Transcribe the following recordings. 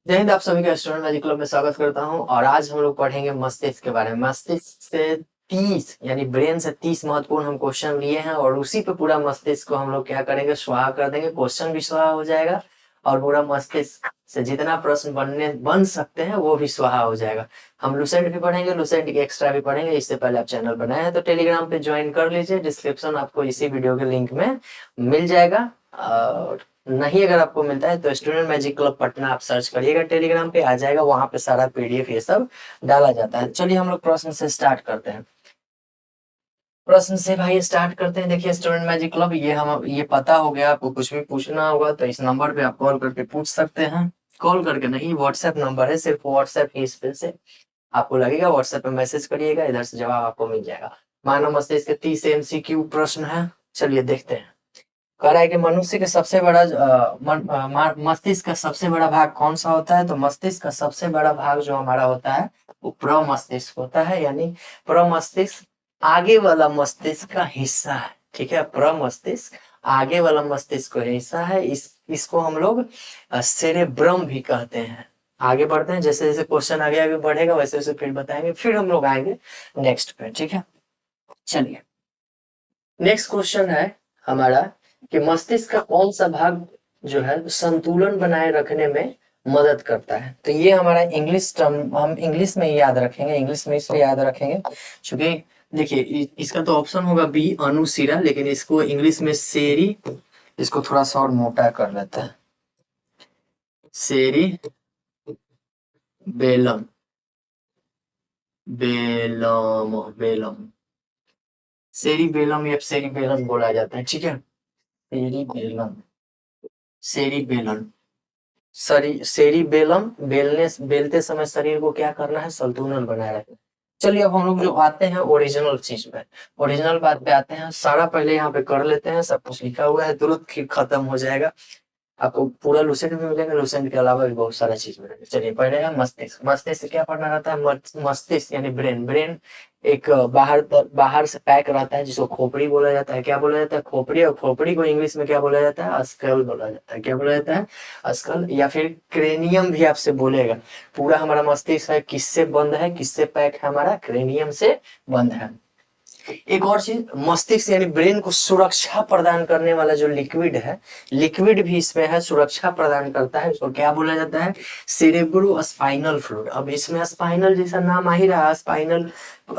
जय हिंद। आप सभी का स्टूडेंट मैजिक क्लब में स्वागत करता हूं और आज हम लोग पढ़ेंगे मस्तिष्क के बारे में। मस्तिष्क से 30 यानी ब्रेन से 30 महत्वपूर्ण हम क्वेश्चन लिए हैं और उसी पे पूरा मस्तिष्क को हम लोग क्या करेंगे, स्वाहा कर देंगे। क्वेश्चन भी स्वाहा हो जाएगा और पूरा मस्तिष्क से जितना प्रश्न बन सकते हैं वो भी स्वाहा हो जाएगा। हम लुसेंट भी पढ़ेंगे, लुसेंट की एक्स्ट्रा भी पढ़ेंगे। इससे पहले आप चैनल बनाए हैं तो टेलीग्राम पे ज्वाइन कर लीजिए, डिस्क्रिप्शन आपको इसी वीडियो के लिंक में मिल जाएगा। और नहीं अगर आपको मिलता है तो स्टूडेंट मैजिक क्लब पटना आप सर्च करिएगा, टेलीग्राम पे आ जाएगा, वहां पे सारा पीडीएफ ये सब डाला जाता है। चलिए हम लोग प्रश्न से स्टार्ट करते हैं। प्रश्न से भाई स्टार्ट करते हैं। देखिए स्टूडेंट मैजिक क्लब ये पता हो गया। आपको कुछ भी पूछना होगा तो इस नंबर पे आप कॉल करके पूछ सकते हैं। कॉल करके नहीं, व्हाट्सएप नंबर है, सिर्फ व्हाट्सएप ही इस पे से आपको लगेगा। व्हाट्सएप पे मैसेज करिएगा, इधर से जवाब आपको मिल जाएगा। मानव मस्तिष्क के 30 एमसीक्यू प्रश्न है। चलिए देखते हैं। कह रहा है कि मनुष्य के सबसे बड़ा मस्तिष्क का सबसे बड़ा भाग कौन सा होता है? तो मस्तिष्क का सबसे बड़ा भाग जो हमारा होता है वो प्रमस्तिष्क होता है। यानी प्रमस्तिष्क आगे वाला मस्तिष्क का हिस्सा है। ठीक है, प्रमस्तिष्क आगे वाला मस्तिष्क का हिस्सा है। इसको हम लोग सेरेब्रम भी कहते हैं। आगे बढ़ते हैं, जैसे जैसे क्वेश्चन आगे आगे बढ़ेगा वैसे वैसे फिर बताएंगे, फिर हम लोग आएंगे नेक्स्ट पे। ठीक है, चलिए नेक्स्ट क्वेश्चन है हमारा कि मस्तिष्क का कौन सा भाग जो है संतुलन बनाए रखने में मदद करता है? तो ये हमारा इंग्लिश टर्म हम इंग्लिश में याद रखेंगे। इंग्लिश में इसलिए याद रखेंगे क्योंकि देखिए इसका तो ऑप्शन होगा बी अनुशिरा, लेकिन इसको इंग्लिश में सेरी, इसको थोड़ा सा और मोटा कर लेते हैं, सेरी बेलम, बेलम बेलम, सेरी बेलम या सेरी बेलम बोला जाता है। ठीक है, सेरी बेलम, सेरी बेलन, सेरी बेलम, बेलते समय शरीर को क्या करना है? संतुलन बनाए रखना। चलिए अब हम लोग जो आते हैं ओरिजिनल चीज पे, ओरिजिनल बात पे आते हैं। सारा पहले यहाँ पे कर लेते हैं, सब कुछ लिखा हुआ है, तुरंत फिर खत्म हो जाएगा। आपको पूरा लुसेंट भी मिलेगा, लुसेंट के अलावा भी बहुत सारा चीज मिलेगा। चलिए पहले है मस्तिष्क। मस्तिष्क क्या पढ़ना रहता है? मस्तिष्क यानी ब्रेन। ब्रेन एक बाहर से पैक रहता है जिसको खोपड़ी बोला जाता है। क्या बोला जाता है? खोपड़ी। और खोपड़ी को इंग्लिश में क्या बोला जाता है? स्कल बोला जाता है। क्या बोला जाता है? स्कल या फिर क्रेनियम भी आपसे बोलेगा। पूरा हमारा मस्तिष्क है किससे बंद है, किससे पैक है? हमारा क्रेनियम से बंद है। एक और चीज, मस्तिष्क यानी ब्रेन को सुरक्षा प्रदान करने वाला जो लिक्विड है, लिक्विड भी इसमें है, सुरक्षा प्रदान करता है। उसको क्या बोला जाता है? Cerebro spinal fluid. अब इसमें स्पाइनल जैसा नाम आ ही रहा, स्पाइनल,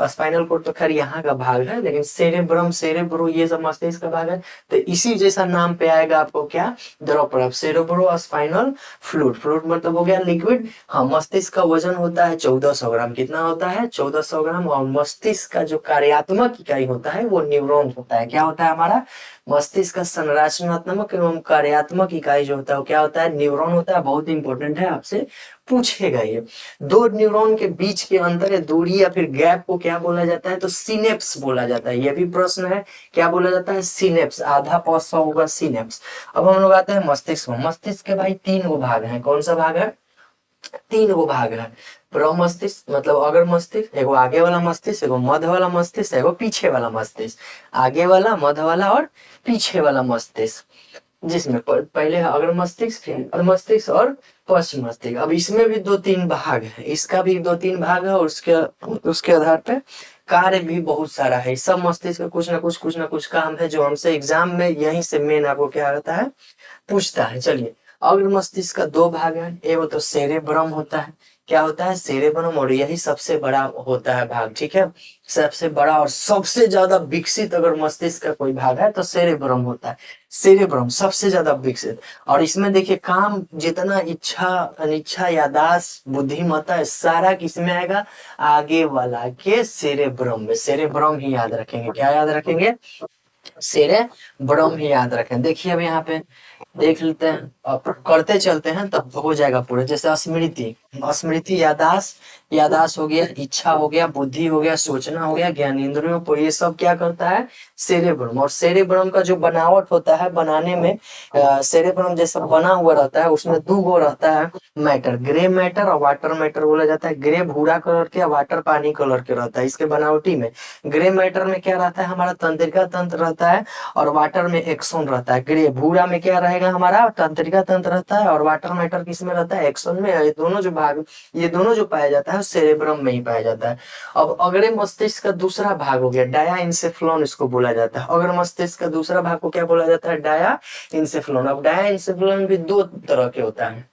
स्पाइनल कोड तो खैर यहाँ का भाग है, लेकिन सेरेब्रम, सेरेब्रो ये सब मस्तिष्क का भाग है। तो इसी जैसा नाम पे आएगा आपको क्या? द्रव। सेरेब्रो स्पाइनल फ्लूइड, फ्लूइड मतलब हो गया लिक्विड। हाँ, मस्तिष्क का वजन होता है 1400 ग्राम। कितना होता है? 1400 ग्राम। और मस्तिष्क का जो कार्यात्मक इकाई होता है वो न्यूरॉन होता है। क्या होता है हमारा? मस्तिष्क का संरचनात्मक एवं कार्यात्मक इकाई जो होता है वो क्या होता है? न्यूरॉन होता है। बहुत इंपॉर्टेंट है, आपसे पूछेगा ये। दो न्यूरॉन के बीच के अंतर या दूरी या फिर गैप को क्या बोला जाता है? तो सिनेप्स बोला जाता है। ये भी प्रश्न है, क्या बोला जाता है? सिनेप्स। आधा पॉज होगा सिनेप्स। अब हम लोग आते हैं मस्तिष्क में। मस्तिष्क के भाई 3 गो भाग हैं। कौन सा भाग है? 3 गो भाग है। प्रमस्तिष्क मतलब अगर मस्तिष्क, एगो आगे वाला मस्तिष्क, एगो मध्य वाला मस्तिष्क, एगो पीछे वाला मस्तिष्क। आगे वाला, मध्य वाला और पीछे वाला मस्तिष्क, जिसमें पहले है अग्र मस्तिष्क, फिर मध्य मस्तिष्क और पश्चिम मस्तिष्क। अब इसमें भी 2-3 भाग है, इसका भी 2-3 भाग है और उसके उसके आधार पे कार्य भी बहुत सारा है। सब मस्तिष्क का कुछ ना कुछ काम है जो हमसे एग्जाम में यहीं से मेन आपको क्या आता है? पूछता है। चलिए अग्र मस्तिष्क का 2 भाग है। एक तो सेरेब्रम होता है। क्या होता है? सेरेब्रम, और यही सबसे बड़ा होता है भाग। ठीक है, सबसे बड़ा और सबसे ज्यादा विकसित अगर मस्तिष्क का कोई भाग है तो सेरेब्रम होता है। सेरेब्रम सबसे ज्यादा विकसित। और इसमें देखिए काम जितना इच्छा, अनिच्छा, याददाश्त, बुद्धिमत्ता सारा किसमें आएगा? आगे वाला के सेरेब्रम में। सेरेब्रम ही याद रखेंगे। क्या याद रखेंगे? सेरेब्रम ही याद रखें। देखिए अब यहाँ पे देख लेते हैं, करते चलते हैं तब हो जाएगा पूरा। जैसे स्मृति, स्मृति यादाश्त, यादाश्त हो गया, इच्छा हो गया, बुद्धि हो गया, सोचना हो गया, ज्ञानेंद्रियों को, ये सब क्या करता है? सेरेब्रम। और सेरेब्रम का जो बनावट होता है, बनाने में सेरेब्रम जैसा बना हुआ रहता है, उसमें 2 गो रहता है मैटर, ग्रे मैटर और वाटर मैटर बोला जाता है। ग्रे भूरा कलर के, वाटर पानी कलर के रहता है। इसके बनावटी में ग्रे मैटर में क्या रहता है? हमारा तंत्रिका तंत्र रहता है और वाटर में एक्सोन रहता है। ग्रे भूरा में क्या रहेगा हमारा तंत्रिका तंत्र रहता है, और वाटर मैटर किस में रहता है, एक्सन में। ये दोनों जो भाग, ये दोनों जो पाया जाता है सेरेब्रम में ही पाया जाता है। अब अगले मस्तिष्क का दूसरा भाग हो गया डाया इंसेफ्लॉन, इसको बोला जाता है। अगर मस्तिष्क का दूसरा भाग को क्या बोला जाता है, डाया इंसेफ्लॉन। अब डाया इंसेफ्लॉन भी दो तरह के होता है,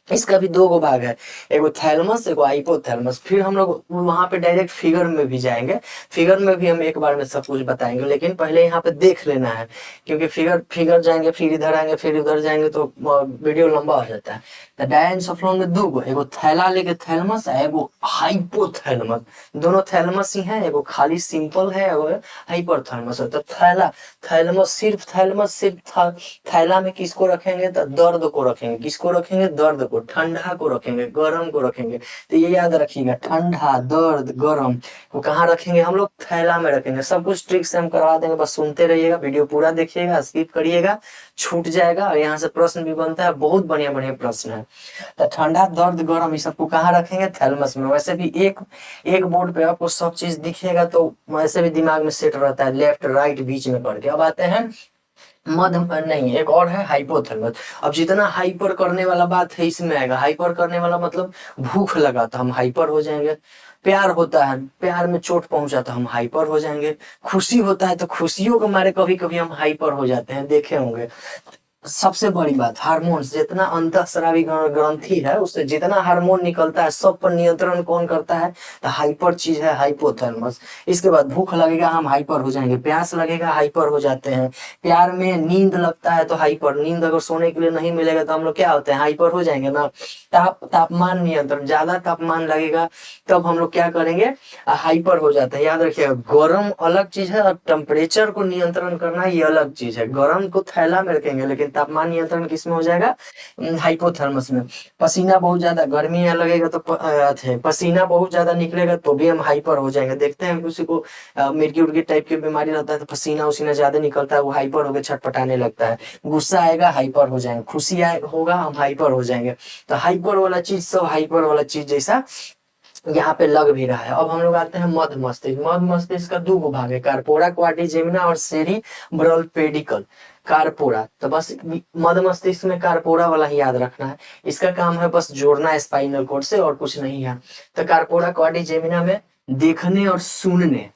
इसका भी दो गो भाग है, एगो थैलमस एगो हाइपोथैलमस। फिर हम लोग वहां पे डायरेक्ट फिगर में भी जाएंगे, फिगर में भी हम एक बार में सब कुछ बताएंगे, लेकिन पहले यहाँ पे देख लेना है, क्योंकि फिगर फिगर जाएंगे फिर इधर आएंगे फिर उधर जाएंगे तो वीडियो लंबा हो जाता है। तो डायंसोफ्लोन में दो गो, एगो थैला लेके थैलमस है, एगो हाइपोथैलमस। दोनों थैलमस ही है, एगो खाली सिंपल है, एगो हाइपरथैलमस है। तो थैला थैलमस सिर्फ थैला में किसको रखेंगे, तो दर्द को रखेंगे। किसको रखेंगे, दर्द को। ठंडा को रखेंगे, गर्म को रखेंगे। तो ये याद रखिएगा, ठंडा, दर्द, गर्म को कहाँ रखेंगे हम लोग, थैला में रखेंगे। सब कुछ ट्रिक से हम करवा देंगे, बस सुनते रहिएगा, वीडियो पूरा देखिएगा, स्किप करिएगा छूट जाएगा। और यहाँ से प्रश्न भी बनता है, बहुत बढ़िया बढ़िया प्रश्न है। तो ठंडा, दर्द, गर्म, ये सबको कहाँ रखेंगे, थैलमस में। वैसे भी एक एक बोर्ड पे आपको सब चीज दिखेगा तो वैसे भी दिमाग में सेट रहता है, लेफ्ट राइट बीच में करके। अब आते हैं मध्य, नहीं एक और है हाइपोथैलेमस। अब जितना हाइपर करने वाला बात है इसमें आएगा, हाइपर करने वाला मतलब भूख लगा तो हम हाइपर हो जाएंगे, प्यार होता है, प्यार में चोट पहुंचा तो हम हाइपर हो जाएंगे, खुशी होता है तो खुशियों के मारे कभी कभी हम हाइपर हो जाते हैं, देखे होंगे। सबसे बड़ी बात, हार्मोन्स, जितना अंतःस्रावी ग्रंथि है उससे जितना हार्मोन निकलता है सब पर नियंत्रण कौन करता है, तो हाइपर चीज है हाइपोथैलेमस। इसके बाद भूख लगेगा हम हाइपर हो जाएंगे, प्यास लगेगा हाइपर हो जाते हैं, प्यार में नींद लगता है तो हाइपर, नींद अगर सोने के लिए नहीं मिलेगा तो हम लोग क्या होते हैं, हाइपर हो जाएंगे ना। तापमान नियंत्रण, ज्यादा तापमान लगेगा तब हम लोग क्या करेंगे, हाइपर हो जाते हैं। याद रखिएगा, गर्म अलग चीज है और टेम्परेचर को नियंत्रण करना ये अलग चीज है। गर्म को थैला में रखेंगे लेकिन तापमान नियंत्रण किस में हो जाएगा, हाइपोथर्मस में। पसीना बहुत ज्यादा, गर्मी यहाँ लगेगा तो पसीना बहुत ज्यादा निकलेगा तो भी हम हाइपर हो जाएंगे। देखते हैं किसी को मिर्गी उर्गी टाइप की बीमारी रहता है तो पसीना उसीना ज्यादा निकलता है, वो हाइपर होकर छटपटाने लगता है। गुस्सा आएगा हाइपर हो जाएंगे, खुशी होगा हम हाइपर हो जाएंगे। तो हाइपर वाला चीज सब हाइपर वाला चीज जैसा यहाँ पे लग भी रहा है। अब हम लोग आते हैं मध्य मस्तिष्क। मध्य मस्तिष्क का दो गो भाग है, कार्पोरा क्वाड्रिजेमिना और सेरिब्रल पेडिकल। कार्पोरा, तो बस मध्य मस्तिष्क में कार्पोरा वाला ही याद रखना है, इसका काम है बस जोड़ना स्पाइनल कोड से और कुछ नहीं है। तो कार्पोरा क्वाड्रिजेमिना में देखने और सुनने,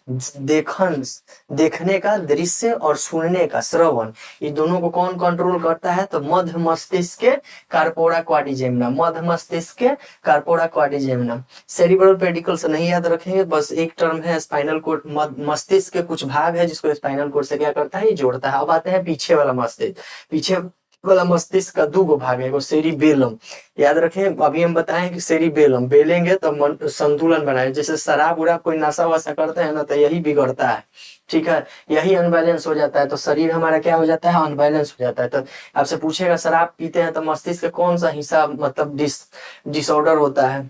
देखने का दृश्य और सुनने का श्रवण, ये दोनों को कौन कंट्रोल करता है, तो मध्य मस्तिष्क के कार्पोरा क्वाड्रिजेमिना, मध्य मस्तिष्क के कार्पोरा क्वाड्रिजेमिना। सेरिब्रल पेडिकल से नहीं याद रखेंगे, बस एक टर्म है स्पाइनल कोड। मस्तिष्क के कुछ भाग है जिसको स्पाइनल कोड से क्या करता है, ये जोड़ता है। अब आते हैं पीछे वाला मस्तिष्क। पीछे वाला मस्तिष्क का दो गो भाग है, एगो सेरिबेलम। याद रखें, अभी हम बताएं कि सेरिबेलम बेलेंगे तो संतुलन बनाए। जैसे शराब उराब कोई नशा वशा करते हैं ना तो यही बिगड़ता है, ठीक है, यही अनबैलेंस हो जाता है तो शरीर हमारा क्या हो जाता है, अनबैलेंस हो जाता है। तो आपसे पूछेगा शराब पीते हैं तो मस्तिष्क का कौन सा हिस्सा मतलब डिसऑर्डर होता है,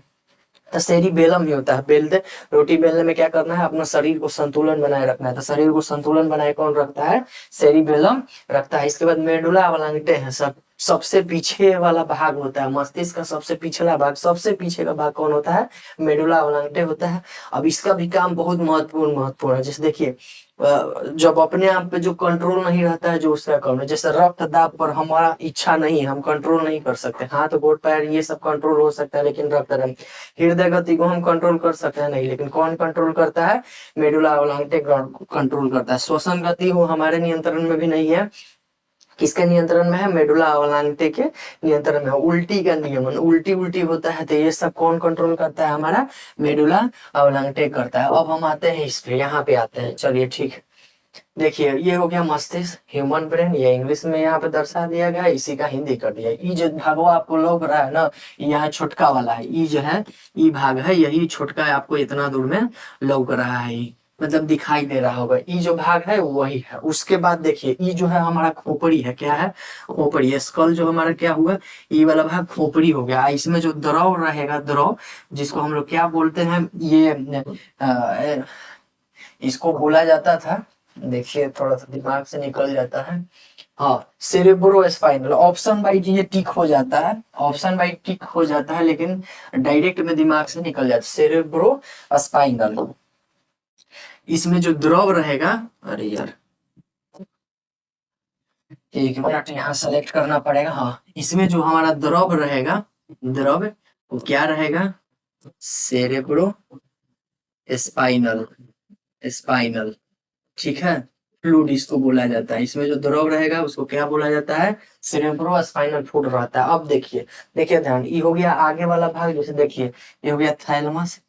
तो सेरिबेलम ही होता है। बेलते रोटी बेलने में क्या करना है, अपना शरीर को संतुलन बनाए रखना है। तो शरीर को संतुलन बनाए कौन रखता है, सेरिबेलम रखता है। इसके बाद मेडुला अवलांगटे है, सबसे पीछे वाला भाग होता है मस्तिष्क का, सबसे पिछला भाग, सबसे पीछे का भाग कौन होता है, मेडुला अवलांगटे होता है। अब इसका भी काम बहुत महत्वपूर्ण है। जैसे देखिए, जब अपने आप पे जो कंट्रोल नहीं रहता है, जो उसका काम है, जैसे रक्त दाब पर हमारा इच्छा नहीं है, हम कंट्रोल नहीं कर सकते, हाथ गोड़ पैर ये सब कंट्रोल हो सकता है लेकिन रक्त दम, हृदय गति को हम कंट्रोल कर सकते हैं नहीं, लेकिन कौन कंट्रोल करता है, मेडुला अवलांगटे कंट्रोल करता है। श्वसन गति वो हमारे नियंत्रण में भी नहीं है, किसके नियंत्रण में है, मेडुला अवलांगटे के नियंत्रण में है। उल्टी का नियमन, उल्टी उल्टी होता है तो ये सब कौन कंट्रोल करता है, हमारा मेडुला अवलांगटे करता है। अब हम आते हैं इस पे, यहाँ पे आते हैं, चलिए ठीक है। देखिए ये हो गया मस्तिष्क, ह्यूमन ब्रेन, ये इंग्लिश में यहाँ पे दर्शा दिया गया, इसी का हिंदी कर दिया। ई जो भागवा आपको लग रहा है ना, यहाँ छोटका वाला है, ई जो है ई भाग है, यही छोटका है, आपको इतना दूर में लग रहा है, ई मतलब दिखाई दे रहा होगा, ई जो भाग है वही है। उसके बाद देखिए ई जो है हमारा खोपड़ी है, क्या है, खोपड़ी है। स्कल जो हमारा क्या हुआ, ई वाला भाग खोपड़ी हो गया। इसमें जो द्रव रहेगा, द्रव जिसको हम लोग क्या बोलते हैं, ये इसको बोला जाता था, देखिए थोड़ा सा दिमाग से निकल जाता है, हाँ सेरेब्रो स्पाइनल। ऑप्शन बाई ये टिक हो जाता है, ऑप्शन बाई टिक हो जाता है लेकिन डायरेक्ट में दिमाग से निकल जाता है, सेरेब्रो स्पाइनल। इसमें जो द्रव रहेगा, अरे यार एक मिनट यहाँ सेलेक्ट करना पड़ेगा। हाँ, इसमें जो हमारा द्रव रहेगा, द्रव वो क्या रहेगा, सेरेब्रो स्पाइनल, स्पाइनल, ठीक है, फ्लूइड इसको बोला जाता है। इसमें जो द्रव रहेगा उसको क्या बोला जाता है, सेरेब्रो स्पाइनल फ्लूइड रहता है। अब देखिए, देखिए ध्यान, ये हो गया आगे वाला भाग, जैसे देखिए ये हो गया थैलमस,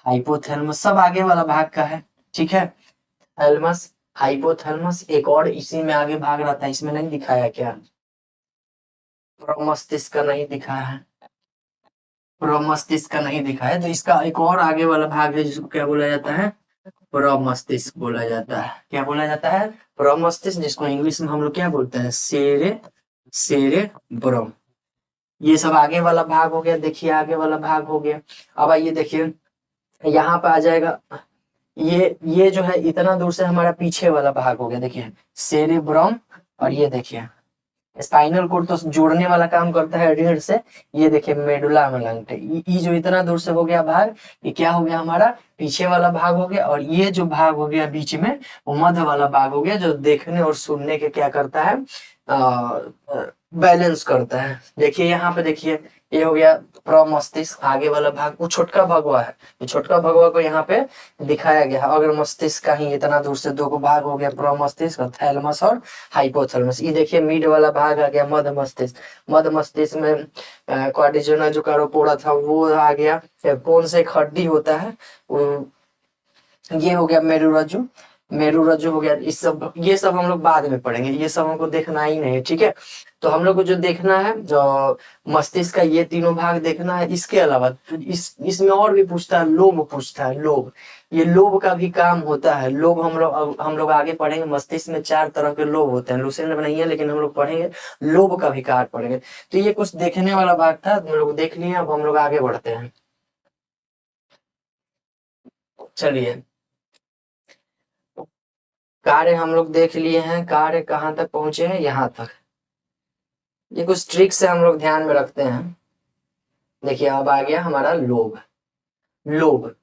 हाइपोथैलमस, सब आगे वाला भाग का है, ठीक है। थैलमस, हाइपोथैलमस, एक और इसी में आगे भाग रहता है, इसमें नहीं दिखाया क्या, प्रमस्तिष्क का नहीं दिखाया है, प्रमस्तिष्क का नहीं दिखाया, तो इसका एक और आगे वाला भाग है जिसको क्या बोला जाता है, प्रमस्तिष्क बोला जाता है। क्या बोला जाता है, प्रमस्तिष्क, जिसको इंग्लिश में हम लोग क्या बोलते हैं, सेरेब्रम। ये सब आगे वाला भाग हो गया। देखिए आगे वाला भाग हो गया। अब आइए देखिए, यहाँ पे आ जाएगा, ये जो है इतना दूर से हमारा पीछे वाला भाग हो गया। देखिए सेरेब्रम, और ये देखिए स्पाइनल कोड तो जोड़ने वाला काम करता है रीढ़ से। ये देखिए मेडुला मेलेंटे, ये जो इतना दूर से हो गया भाग, ये क्या हो गया हमारा पीछे वाला भाग हो गया। और ये जो भाग हो गया बीच में, वो मध्य वाला भाग हो गया, जो देखने और सुनने के क्या करता है, बैलेंस करता है। देखिए यहाँ पे देखिए, ये हो गया प्रमस्तिष्क, आगे वाला भाग, वो छोटका भगवा है, ये छोटका भगवा को यहाँ पे दिखाया गया है। अगर मस्तिष्क का ही इतना दूर से दो को भाग हो गया, प्रमस्तिष्क और थैलमस और हाइपोथैलमस। ये देखिए मिड वाला भाग आ गया मध्य मस्तिष्क, मध्य मस्तिष्क में क्वाड्रिजेमा जो कारोपोरा था वो आ गया। फिर कौन से एक हड्डी होता है, ये हो गया मेरुरज्जु, मेरुरज्जु हो गया। इस सब, ये सब हम लोग बाद में पढ़ेंगे, ये सब हमको देखना ही नहीं है, ठीक है। तो हम लोग को जो देखना है, जो मस्तिष्क का ये तीनों भाग देखना है। इसके अलावा इसमें और भी पूछता है, लोब पूछता है, लोब, ये लोब का भी काम होता है। लोब हम लोग आगे पढ़ेंगे। मस्तिष्क में 4 तरह के लोब होते हैं, लुसेंट में नहीं है लेकिन हम लोग पढ़ेंगे, लोब का भी कार्य पढ़ेंगे। तो ये कुछ देखने वाला भाग था, हम लोग देख लिए। अब हम लोग आगे बढ़ते हैं, चलिए। कार्य हम लोग देख लिए हैं, कार्य कहाँ तक पहुंचे हैं, यहाँ तक। ये कुछ ट्रिक्स से हम लोग ध्यान में रखते हैं। देखिए अब आ गया हमारा लोब, लोब,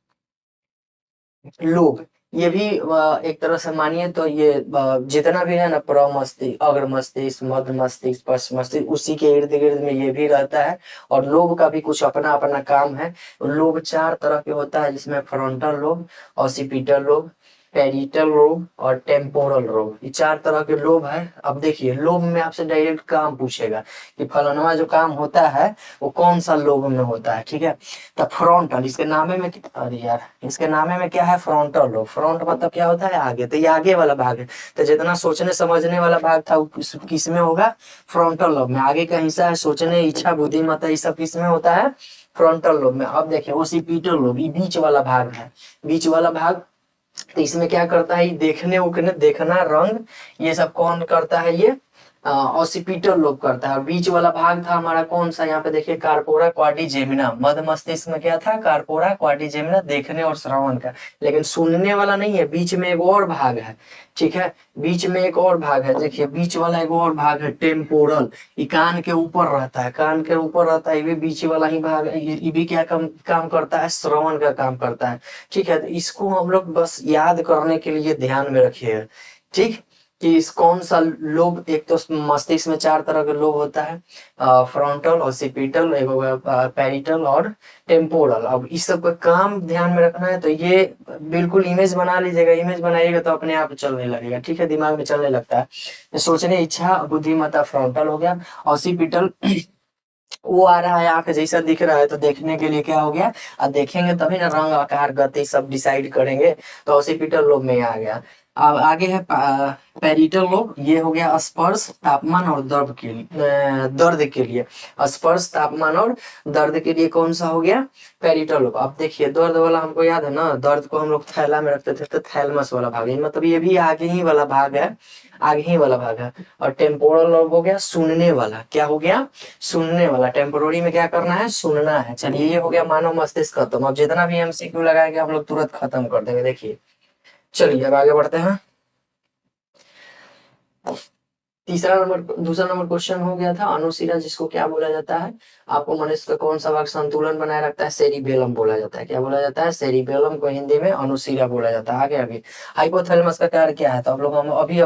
लोब, ये भी एक तरह से मानिए तो ये जितना भी है ना, प्रमस्तिष्क, अग्र मस्तिष्क, मध्य मस्तिष्क, पश्चिम मस्तिष्क, उसी के इर्द गिर्द में ये भी रहता है। और लोब का भी कुछ अपना अपना काम है। लोब 4 तरह के होता है, जिसमें frontal lobe, occipital lobe, parietal lobe और टेम्पोरल लोब, ये 4 तरह के लोब है। अब देखिए लोब में आपसे डायरेक्ट काम पूछेगा कि फलाना जो काम होता है वो कौन सा लोब में होता है, ठीक है। तो फ्रंटल, इसके नामे में, अरे यार, इसके नामे में क्या है, फ्रंटल लोब। फ्रंट मतलब क्या होता है, आगे, तो ये आगे वाला भाग है। तो जितना सोचने समझने वाला भाग था वो किस में होगा, फ्रंटल लोब में। आगे का हिस्सा है सोचने, इच्छा, बुद्धिमत्ता, ये सब किस में होता है, फ्रंटल लोब में। अब देखिए ओसिपिटल लोब, ये बीच वाला भाग है, बीच वाला भाग। तो इसमें क्या करता है, ये देखने उखने, देखना, रंग, ये सब कौन करता है, ये ऑसिपिटल लोब करता है। और बीच वाला भाग था हमारा कौन सा, यहाँ पे देखिए कार्पोरा क्वाड्रिजेमिना। मध्य मस्तिष्क में क्या था, कार्पोरा क्वाड्रिजेमिना, देखने और श्रवण का। लेकिन सुनने वाला नहीं है, बीच में एक और भाग है, ठीक है, बीच में एक और भाग है। देखिए बीच वाला एक और भाग है, टेम्पोरल, ये कान के ऊपर रहता है, कान के ऊपर रहता है, ये भी बीच वाला ही भाग है। ये भी क्या काम करता है, श्रवण का काम करता है, ठीक है। तो इसको हम लोग बस याद करने के लिए ध्यान में रखिएगा, ठीक, कि इस कौन सा लोब, एक तो मस्तिष्क में 4 तरह के लोब होता है, फ्रंटल, ऑसिपिटल, पेरिटल और टेम्पोरल। अब इस सब का काम ध्यान में रखना है। तो ये बिल्कुल इमेज बना लीजिएगा, इमेज बनाइएगा तो अपने आप चलने लगेगा, ठीक है, दिमाग में चलने लगता है। तो सोचने, इच्छा, बुद्धिमत्ता फ्रंटल हो गया। ऑसिपिटल वो आ रहा है, आंख जैसा दिख रहा है, तो देखने के लिए क्या हो गया, अब देखेंगे तभी ना, रंग, आकार, गति सब डिसाइड करेंगे। तो ऑसिपिटल लोब में आ गया। अब आगे है पेरिटल लोब, ये हो गया स्पर्श, तापमान और दर्द के लिए, दर्द के लिए, स्पर्श, तापमान और दर्द के लिए कौन सा हो गया, पेरिटल लोब। अब देखिए दर्द वाला हमको याद है ना, दर्द को हम लोग थैला में रखते थे, तो थैलमस वाला भाग है, मतलब ये भी आगे ही वाला भाग है, आगे ही वाला भाग है। और टेम्पोरल लोब हो गया सुनने वाला, क्या हो गया, सुनने वाला। टेम्पोररी में क्या करना है, सुनना है। चलिए ये हो गया मानव मस्तिष्क खत्म। अब जितना भी एमसीक्यू लगाएंगे हम लोग तुरंत खत्म कर देंगे। देखिए चलिए अब आगे बढ़ते हैं। दूसरा नंबर क्वेश्चन हो गया था अनुशिरा, जिसको क्या बोला जाता है? आपको मनुष्य का कौन सा भाग संतुलन बनाए रखता है? सेरिबेलम बोला जाता है। क्या बोला जाता है? सेरिबेलम को हिंदी में अनुशिरा बोला जाता है। आगे आगे हाइपोथैलेमस का कार्य क्या है? तो हम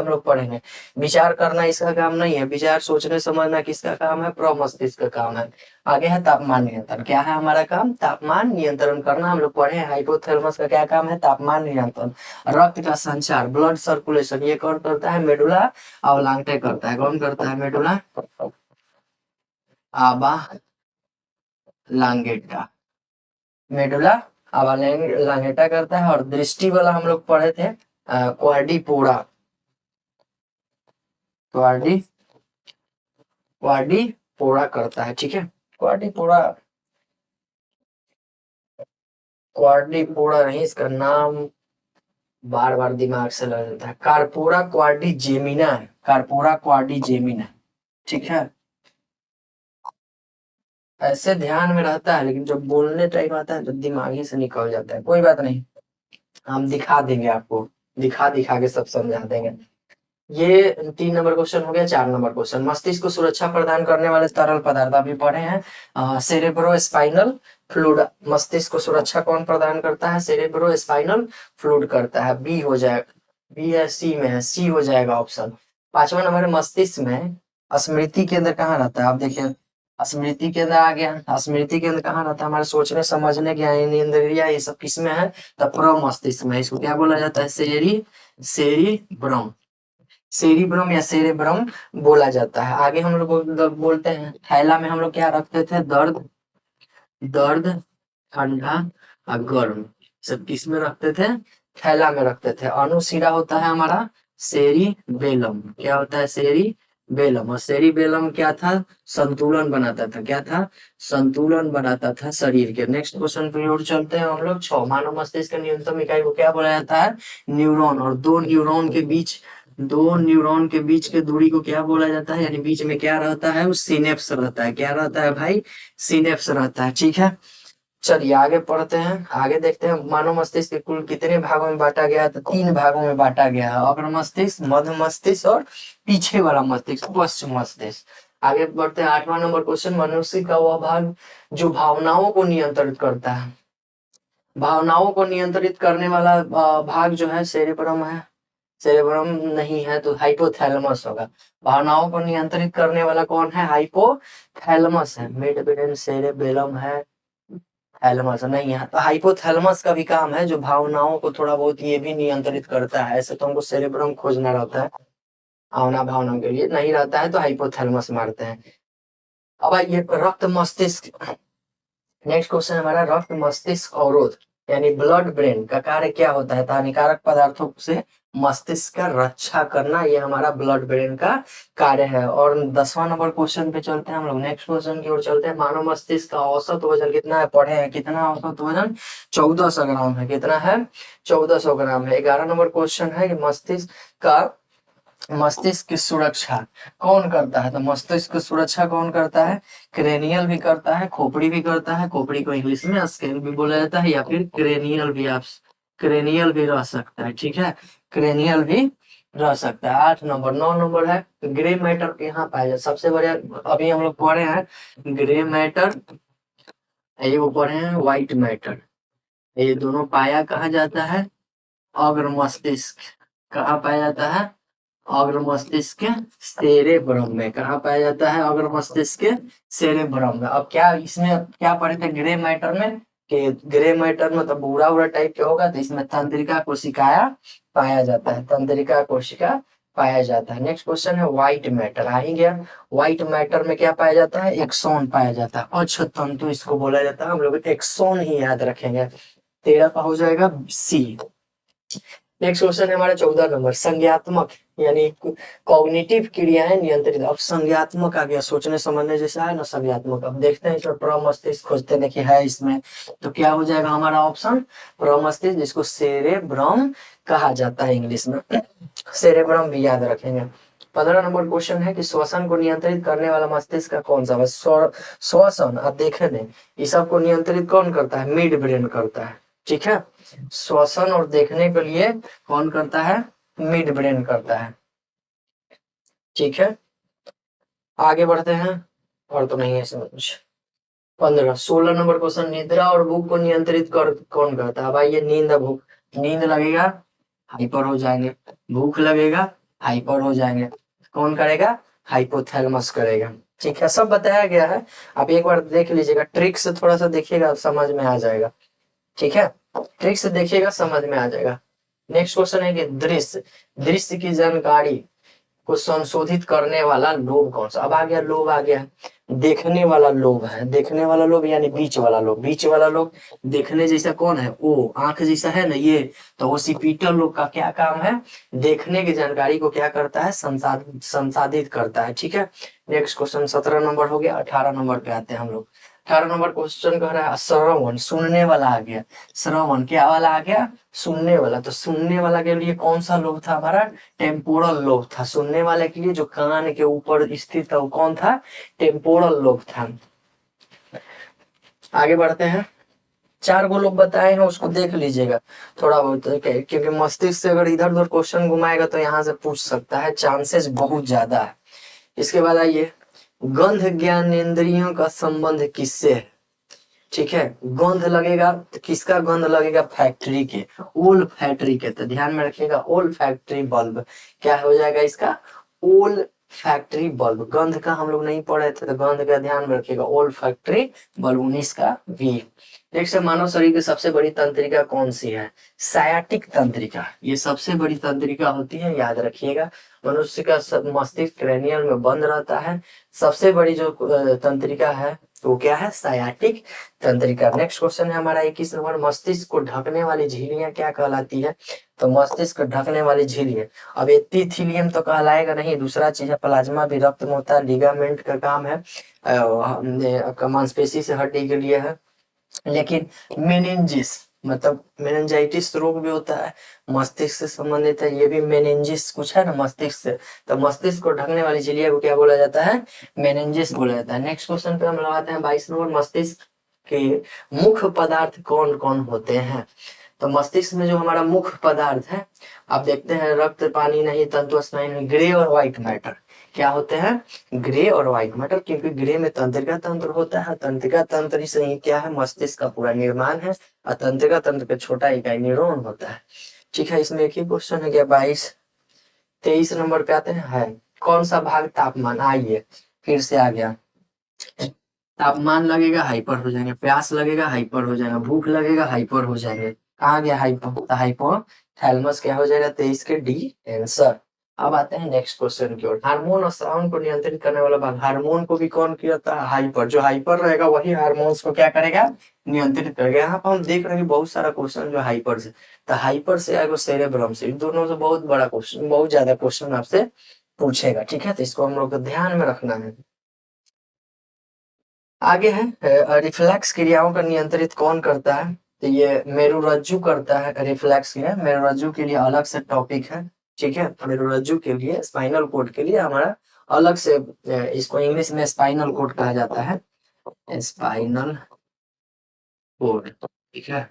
लोग पढ़ेंगे। विचार करना इसका काम नहीं है, विचार सोचने समझना किसका काम है? प्रमस्तिष्क का काम है। आगे है तापमान नियंत्रण। क्या है हमारा काम? तापमान नियंत्रण करना। हम लोग पढ़े हैं हाइपोथैलेमस का क्या काम है? तापमान नियंत्रण। रक्त का संचार, ब्लड सर्कुलेशन, ये कौन करता है? मेडुला अवलांगटे करता है। कौन करता है? मेडुला आबा लांगेटा। मेडुला आबा लांगेटा करता है। और दृष्टि वाला हम लोग पढ़े थे क्वाड्रिपोरा। क्वाड्रिपोरा करता है। ठीक है, क्वाड्रिपोरा क्वाड्रिपोरा नहीं, इसका नाम बार बार दिमाग से लग जाता है। कार्पोरा क्वाड्रिजेमिना है। Corpora quadrigemina. ठीक है, ऐसे ध्यान में रहता है, लेकिन जब बोलने टाइम आता है तो दिमाग ही से निकल जाता है। कोई बात नहीं, हम दिखा देंगे आपको, दिखा दिखा के सब समझा देंगे। ये 3 नंबर क्वेश्चन हो गया। 4 नंबर क्वेश्चन, मस्तिष्क को सुरक्षा प्रदान करने वाले तरल पदार्थ अभी पढ़े हैं सेरेब्रो स्पाइनल फ्लूइड। मस्तिष्क को सुरक्षा कौन प्रदान करता है? सेरेब्रो स्पाइनल फ्लूइड करता है। बी हो जाएगा, बी है, सी में है, सी हो जाएगा ऑप्शन। 5वां नंबर है, मस्तिष्क में स्मृति केंद्र कहाँ रहता है? आप देखिए, स्मृति केंद्र आ गया। स्मृति केंद्र कहाँ रहता है? हमारे सोचने समझने ज्ञानेंद्रिया ये सब किसमें है? तो प्रमस्तिष्क में। इसको क्या बोला जाता है? सेरिब्रम। सेरिब्रम या सेरेब्रम बोला जाता है। आगे हम लोग बोलते हैं थैला में हम लोग क्या रखते थे? दर्द, दर्द, ठंडा और गर्म, सब किस में रखते थे? थैला में रखते थे। अनुशिरा होता है हमारा सेरिबेलम। क्या होता है? सेरिबेलम। और सेरिबेलम क्या था? संतुलन बनाता था। क्या था? संतुलन बनाता था शरीर के। नेक्स्ट क्वेश्चन पे और चलते हैं हम लोग। 6, मानव मस्तिष्क के न्यूनतम इकाई को क्या बोला जाता है? न्यूरॉन। और दो न्यूरॉन के बीच के दूरी को क्या बोला जाता है? यानी बीच में क्या रहता है? वो सिनेप्स रहता है। क्या रहता है भाई? सिनेप्स रहता है। ठीक है, चलिए आगे पढ़ते हैं। आगे देखते हैं मानव मस्तिष्क के कुल कितने भागों में बांटा गया है? तो 3 भागों में बांटा गया है, अग्र मस्तिष्क, मध्य मस्तिष्क और पीछे वाला मस्तिष्क, पश्चिम मस्तिष्क। आगे बढ़ते हैं। 8वां नंबर क्वेश्चन, मनुष्य का वह भाग जो भावनाओं को नियंत्रित करता है। भावनाओं को नियंत्रित करने वाला भाग जो है सेरेब्रम है। सेरेब्रम नहीं है तो हाइपोथैलेमस होगा। भावनाओं को नियंत्रित करने वाला कौन है? हाइपोथैलेमस है। मिड ब्रेन सेरेबेलम है, थैलेमस नहीं है। तो हाइपोथैलेमस का भी काम है, जो भावनाओं को थोड़ा बहुत ये भी नियंत्रित करता है। ऐसे तो हमको सेरेब्रम खोजना रहता है, भावनाओं के लिए नहीं रहता है तो हाइपोथैलेमस मारते हैं। अब ये रक्त मस्तिष्क। नेक्स्ट क्वेश्चन हमारा, रक्त मस्तिष्क अवरोध यानी ब्लड ब्रेन का कार्य क्या होता है? तो हानिकारक पदार्थों से मस्तिष्क का रक्षा करना, ये हमारा ब्लड ब्रेन का कार्य है। और 10वां नंबर क्वेश्चन पे चलते हैं हम लोग। नेक्स्ट क्वेश्चन की ओर चलते हैं। मानव मस्तिष्क का औसत वजन कितना है? पढ़े हैं कितना औसत वजन? 1400 ग्राम है। कितना है? 1400 ग्राम है। 11 नंबर क्वेश्चन है कि मस्तिष्क की सुरक्षा कौन करता है? तो मस्तिष्क की सुरक्षा कौन करता है? क्रेनियल भी करता है, खोपड़ी भी करता है। खोपड़ी को इंग्लिश में स्केल भी बोला जाता है, या फिर क्रेनियल भी, आप क्रेनियल भी रह सकता है। ठीक है, क्रेनियल भी रह सकता है। 8 नंबर। 9 नंबर है ग्रे मैटर यहाँ पाया जाता है। सबसे बढ़िया अभी हम लोग पढ़े हैं ग्रे मैटर, ये वो पढ़े हैं व्हाइट मैटर। ये दोनों पाया कहा जाता है अग्र मस्तिष्क। कहाँ पाया जाता है? अग्र मस्तिष्क के सेरेब्रम में। कहाँ पाया जाता है? अग्र मस्तिष्क के सेरेब्रम में। अब क्या इसमें क्या पढ़े थे ग्रे मैटर में? कि ग्रे मैटर मतलब भूरा भूरा टाइप के होगा, तो इसमें तंत्रिका कोशिकाया पाया जाता है। तंत्रिका कोशिका पाया जाता है। नेक्स्ट क्वेश्चन है व्हाइट मैटर। आ ही गया। व्हाइट मैटर में क्या पाया जाता है? एक्सोन पाया जाता है। अच्छा तंतु इसको बोला जाता है। हम लोग एक्सोन ही याद रखेंगे। 13 का हो जाएगा सी। नेक्स्ट क्वेश्चन है हमारा 14 नंबर, संज्ञात्मक यानी कॉग्निटिव क्रियाएं नियंत्रित। अब संज्ञात्मक आ गया, सोचने समझने जैसा है ना संज्ञात्मक। अब देखते हैं इसमें प्रमस्तिष्क खोजते हैं, देखिए है इसमें, तो क्या हो जाएगा हमारा ऑप्शन? प्रमस्तिष्क, जिसको सेरेब्रम कहा जाता है इंग्लिश में। सेरेब्रम भी याद रखेंगे। 15 नंबर क्वेश्चन है कि श्वसन को नियंत्रित करने वाला मस्तिष्क का कौन सा? श्वसन आप देखे नहीं, ये सब को नियंत्रित कौन करता है? मिड ब्रेन करता है। ठीक है, श्वसन और देखने के लिए कौन करता है? मिड ब्रेन करता है। ठीक है, आगे बढ़ते हैं। और तो नहीं है इसमें कुछ। 15 16 नंबर क्वेश्चन, निद्रा और भूख को नियंत्रित कर कौन करता है? भाई ये नींद भूख, नींद लगेगा हाइपर हो जाएंगे, भूख लगेगा हाइपर हो जाएंगे, कौन करेगा? हाइपोथैलेमस करेगा। ठीक है, सब बताया गया है, आप एक बार देख लीजिएगा, ट्रिक से थोड़ा सा देखिएगा समझ में आ जाएगा। ठीक है, ट्रिक से देखिएगा समझ में आ जाएगा। नेक्स्ट क्वेश्चन है कि दृश्य, दृश्य की जानकारी को संशोधित करने वाला लोब कौन सा? अब आ गया लोब, आ गया देखने वाला लोब है, देखने वाला लोब यानी बीच वाला लोब, बीच वाला लोब देखने जैसा कौन है? ओ आंख जैसा है ना ये, तो ओसिपिटल लोब का क्या काम है? देखने की जानकारी को क्या करता है? संसाधित करता है। ठीक है, नेक्स्ट क्वेश्चन 17 नंबर हो गया, 18 नंबर पे आते हैं हम लोग। 18 नंबर क्वेश्चन कह रहा है श्रवण, सुनने वाला आ गया, श्रवण क्या वाला आ गया? सुनने वाला। तो सुनने वाला के लिए कौन सा लोब था हमारा? टेम्पोरल लोब था। सुनने वाले के लिए जो कान के ऊपर स्थित था वो कौन था? टेम्पोरल लोब था। आगे बढ़ते हैं, 4 गो लोग बताए हैं, उसको देख लीजिएगा थोड़ा बहुत, क्योंकि मस्तिष्क से अगर इधर उधर क्वेश्चन घुमाएगा तो यहाँ से पूछ सकता है, चांसेस बहुत ज्यादा है। इसके बाद आइए, गंध ज्ञानेंद्रियों का संबंध किससे है? ठीक है, गंध लगेगा तो किसका गंध लगेगा? फैक्ट्री के, ओल फैक्ट्री के। तो ध्यान में रखिएगा, ओल फैक्ट्री बल्ब क्या हो जाएगा इसका? ओल फैक्ट्री बल्ब। गंध का हम लोग नहीं पढ़े थे, तो गंध का ध्यान में रखिएगा, ओल फैक्ट्री बल्ब 19 का बी। नेक्स्ट, मानव शरीर की सबसे बड़ी तंत्रिका कौन सी है? सायाटिक तंत्रिका, ये सबसे बड़ी तंत्रिका होती है, याद रखिएगा। मनुष्य का मस्तिष्क क्रेनियल में बंद रहता है, सबसे बड़ी जो तंत्रिका है वो क्या है? सायाटिक तंत्रिका। नेक्स्ट क्वेश्चन है हमारा 21 नंबर, मस्तिष्क को ढकने वाली झिल्लियां क्या कहलाती है? तो मस्तिष्क को ढकने वाली झिल्लियां, अब एपिथेलियम तो कहलाएगा नहीं, दूसरा चीज है प्लाज्मा भी रक्त में होता है, लिगामेंट का काम है, मांसपेशी से हड्डी के लिए है। लेकिन मेनिंजिस, मतलब मेनिंजाइटिस रोग भी होता है, मस्तिष्क से संबंधित है, ये भी मेनिंजिस कुछ है ना मस्तिष्क से, तो मस्तिष्क को ढकने वाली झिल्लिया को क्या बोला जाता है? मेनिंजिस बोला जाता है। नेक्स्ट क्वेश्चन पे हम लगाते हैं 22 नंबर, मस्तिष्क के मुख्य पदार्थ कौन कौन होते हैं? तो मस्तिष्क में जो हमारा मुख्य पदार्थ है, आप देखते हैं रक्त, पानी नहीं, तंतु स्नायु, ग्रे और व्हाइट मैटर। क्या होते हैं? ग्रे और व्हाइट मैटर, क्योंकि ग्रे में तंत्रिका तंत्र होता है, तंत्रिका तंत्र से ही क्या है? मस्तिष्क का पूरा निर्माण है, और तंत्रिका तंत्र का छोटा इकाई न्यूरॉन होता है। ठीक है, इसमें एक ही क्वेश्चन है क्या? 23 नंबर पे आते हैं, है कौन सा भाग? तापमान। आइए फिर से आ गया, तापमान लगेगा हाइपर हो जाएंगे, प्यास लगेगा हाइपर हो जाएगा, भूख लगेगा हाइपर हो जाएंगे। कहा गया हाइपर? तो हाइपोथैलेमस क्या हो जाएगा? 23 के डी आंसर। अब आते हैं नेक्स्ट क्वेश्चन की ओर, हार्मोन और स्राव को नियंत्रित करने वाला भाग, हार्मोन को भी कौन करता है? हाइपर। जो हाइपर रहेगा वही हार्मोन्स को क्या करेगा? नियंत्रित करेगा। यहाँ पर हम देख रहे हैं बहुत सारा क्वेश्चन जो हाइपर से, तो हाइपर से आएगा सेरेब्रम से, इन दोनों से बहुत बड़ा क्वेश्चन, बहुत ज्यादा क्वेश्चन आपसे पूछेगा। ठीक है, तो इसको हम लोग को ध्यान में रखना है। आगे है रिफ्लेक्स क्रियाओं का नियंत्रित कौन करता है? तो ये मेरुरज्जु करता है, रिफ्लेक्स क्रिया मेरुरज्जु के लिए अलग से टॉपिक है। ठीक है, मेरुरज्जु के लिए, स्पाइनल कोड के लिए हमारा अलग से, इसको इंग्लिश में स्पाइनल कोड कहा जाता है, स्पाइनल कोड। ठीक है,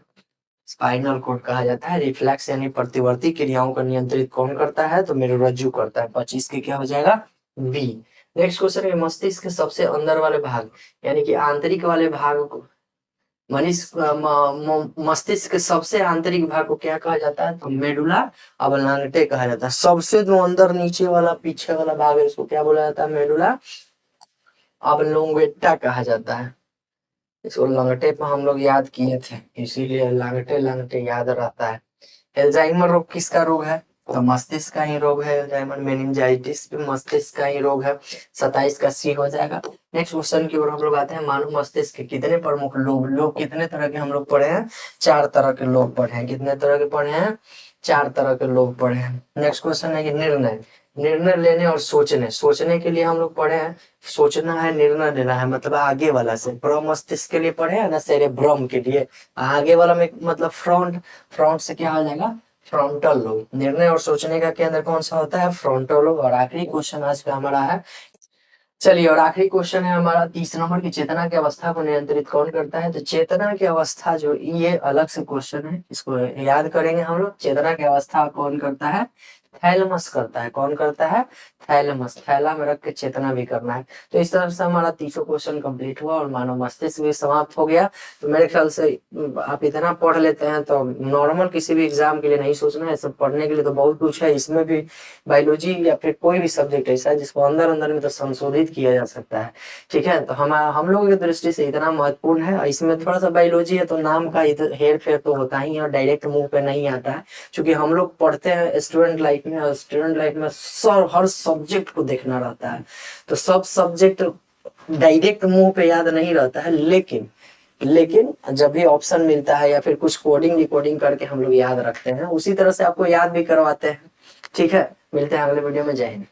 स्पाइनल कोड कहा जाता है। रिफ्लेक्स यानी प्रतिवर्ती क्रियाओं का नियंत्रित कौन करता है? तो मेरुरज्जु करता है। 25 के क्या हो जाएगा? बी। नेक्स्ट क्वेश्चन है, मस्तिष्क के सबसे अंदर वाले भाग यानी कि आंतरिक वाले भाग को, मस्तिष्क के सबसे आंतरिक भाग को क्या कहा जाता है? तो मेडुला ऑब्लांगेटा कहा जाता है। सबसे जो अंदर नीचे वाला पीछे वाला भाग है उसको क्या बोला जाता है? मेडुला ऑब्लांगेटा कहा जाता है। इसको लंगटे पर हम लोग याद किए थे, इसीलिए लांगटे लांगटे याद रहता है। एल्जाइमर रोग किसका रोग है? तो मस्तिष्क का ही रोग है एल्जाइमर। मेनिंजाइटिस भी मस्तिष्क का ही रोग है। 27 का सी हो जाएगा। नेक्स्ट क्वेश्चन की ओर हम लोग आते हैं, मानव मस्तिष्क के कितने प्रमुख लोब, लोग कितने तरह के हम लोग पढ़े हैं? 4 तरह के लोग पढ़े हैं। कितने तरह के पढ़े हैं? 4 तरह के लोग पढ़े हैं। नेक्स्ट क्वेश्चन है कि निर्णय, निर्णय लेने और सोचने, सोचने के लिए हम लोग पढ़े हैं, सोचना है निर्णय लेना है, मतलब आगे वाला से, प्रमस्तिष्क के लिए पढ़े हैं ना, सेरेब्रम के लिए आगे वाला में, मतलब फ्रंट, फ्रंट से क्या हो जाएगा? Frontal lobe. निर्णय और सोचने का केंद्र कौन सा होता है? Frontal lobe. और आखिरी क्वेश्चन आज का हमारा है, चलिए, और आखिरी क्वेश्चन है हमारा 30 नंबर की, चेतना की अवस्था को नियंत्रित कौन करता है? तो चेतना की अवस्था जो, ये अलग से क्वेश्चन है, इसको याद करेंगे हम लोग। चेतना की अवस्था कौन करता है? थैलेमस करता है। कौन करता है? थैलेमस। थैला में रख के चेतना भी करना है। तो इस तरह से हमारा 300 क्वेश्चन कंप्लीट हुआ और मानव मस्तिष्क भी समाप्त हो गया। तो मेरे ख्याल से आप इतना पढ़ लेते हैं तो नॉर्मल किसी भी एग्जाम के लिए नहीं सोचना है, सब पढ़ने के लिए तो बहुत कुछ है। इसमें भी बायोलॉजी या फिर कोई भी सब्जेक्ट ऐसा है जिसको अंदर अंदर में तो संशोधित किया जा सकता है। ठीक है, तो हम लोगों की दृष्टि से इतना महत्वपूर्ण है। इसमें थोड़ा सा बायोलॉजी है तो नाम का इधर हेर फेर तो होता ही है और डायरेक्ट मुंह पे नहीं आता है, क्योंकि हम लोग पढ़ते हैं स्टूडेंट लाइफ में, और स्टूडेंट लाइफ में सब हर सब्जेक्ट को देखना रहता है। तो सब सब्जेक्ट डायरेक्ट मुंह पे याद नहीं रहता है, लेकिन जब भी ऑप्शन मिलता है या फिर कुछ कोडिंग रिकॉर्डिंग करके हम लोग याद रखते हैं, उसी तरह से आपको याद भी करवाते हैं। ठीक है, मिलते हैं अगले वीडियो में। जय हिंद।